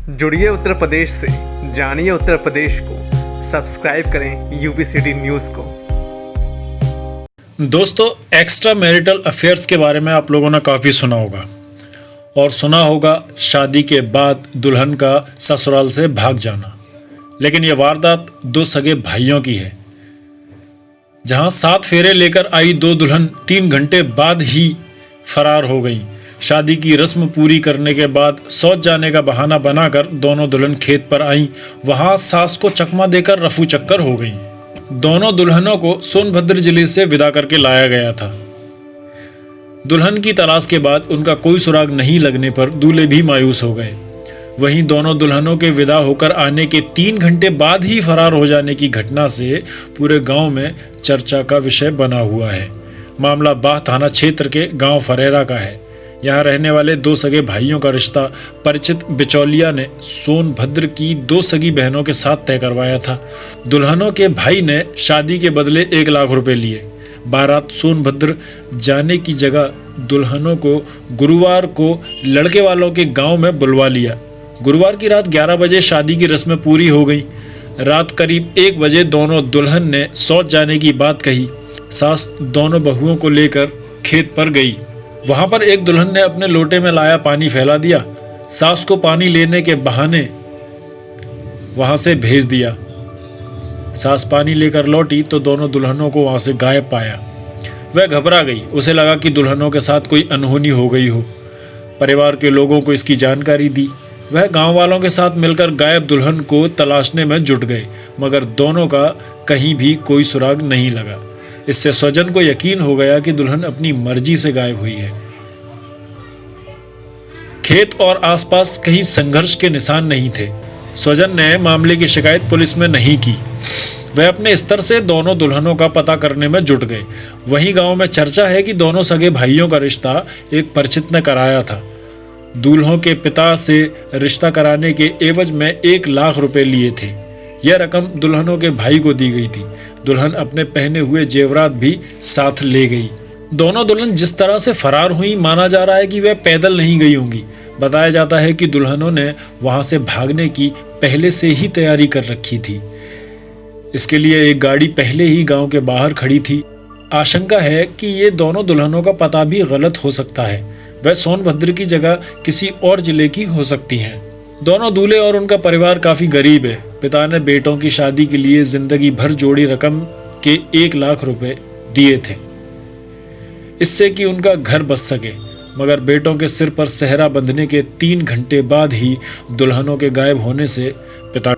जुड़िए उत्तर प्रदेश से, जानिए उत्तर प्रदेश को। सब्सक्राइब करें यूपी सिटी न्यूज़ को। दोस्तों, एक्स्ट्रा मैरिटल अफेयर्स के बारे में आप लोगों ने काफ़ी सुना होगा और सुना होगा शादी के बाद दुल्हन का ससुराल से भाग जाना। लेकिन यह वारदात दो सगे भाइयों की है, जहां 7 फेरे लेकर आई दो दुल्हन 3 घंटे बाद ही फरार हो गई। शादी की रस्म पूरी करने के बाद शौच जाने का बहाना बनाकर दोनों दुल्हन खेत पर आईं। वहां सास को चकमा देकर रफू चक्कर हो गईं। दोनों दुल्हनों को सोनभद्र जिले से विदा करके लाया गया था। दुल्हन की तलाश के बाद उनका कोई सुराग नहीं लगने पर दूल्हे भी मायूस हो गए। वहीं दोनों दुल्हनों के विदा होकर आने के 3 घंटे बाद ही फरार हो जाने की घटना से पूरे गांव में चर्चा का विषय बना हुआ है। मामला बाह थाना क्षेत्र के गांव फरेरा का है। यहाँ रहने वाले दो सगे भाइयों का रिश्ता परिचित बिचौलिया ने सोनभद्र की 2 सगी बहनों के साथ तय करवाया था। दुल्हनों के भाई ने शादी के बदले 1 लाख रुपए लिए। बारात सोनभद्र जाने की जगह दुल्हनों को गुरुवार को लड़के वालों के गांव में बुलवा लिया। गुरुवार की रात 11 बजे शादी की रस्में पूरी हो गई। रात करीब 1 बजे दोनों दुल्हन ने शौच जाने की बात कही। सास दोनों बहुओं को लेकर खेत पर गई। वहां पर एक दुल्हन ने अपने लोटे में लाया पानी फैला दिया। सास को पानी लेने के बहाने वहां से भेज दिया। सास पानी लेकर लौटी तो दोनों दुल्हनों को वहां से गायब पाया। वह घबरा गई। उसे लगा कि दुल्हनों के साथ कोई अनहोनी हो गई हो। परिवार के लोगों को इसकी जानकारी दी। वह गांव वालों के साथ मिलकर गायब दुल्हन को तलाशने में जुट गए, मगर दोनों का कहीं भी कोई सुराग नहीं लगा। इससे स्वजन को यकीन हो गया कि दुल्हन अपनी मर्जी से गायब हुई है। खेत और आसपास कहीं संघर्ष के निशान नहीं थे। स्वजन ने मामले की शिकायत पुलिस में नहीं की। वह अपने स्तर से दोनों दुल्हनों का पता करने में जुट गए। वहीं गांव में चर्चा है कि दोनों सगे भाइयों का रिश्ता एक परिचित ने कराया था। दूल्हों के पिता से रिश्ता कराने के एवज में 1 लाख रुपए लिए थे। यह रकम दुल्हनों के भाई को दी गई थी। दुल्हन अपने पहने हुए जेवरात भी साथ ले गई। दोनों दुल्हन जिस तरह से फरार हुई, माना जा रहा है कि वह पैदल नहीं गई होंगी। बताया जाता है कि दुल्हनों ने वहां से भागने की पहले से ही तैयारी कर रखी थी। इसके लिए एक गाड़ी पहले ही गांव के बाहर खड़ी थी। आशंका है कि ये दोनों दुल्हनों का पता भी गलत हो सकता है। वह सोनभद्र की जगह किसी और जिले की हो सकती हैं। दोनों दूल्हे और उनका परिवार काफी गरीब है। पिता ने बेटों की शादी के लिए जिंदगी भर जोड़ी रकम के 1 लाख रुपए दिए थे, इससे कि उनका घर बच सके। मगर बेटों के सिर पर सेहरा बंधने के 3 घंटे बाद ही दुल्हनों के गायब होने से पिता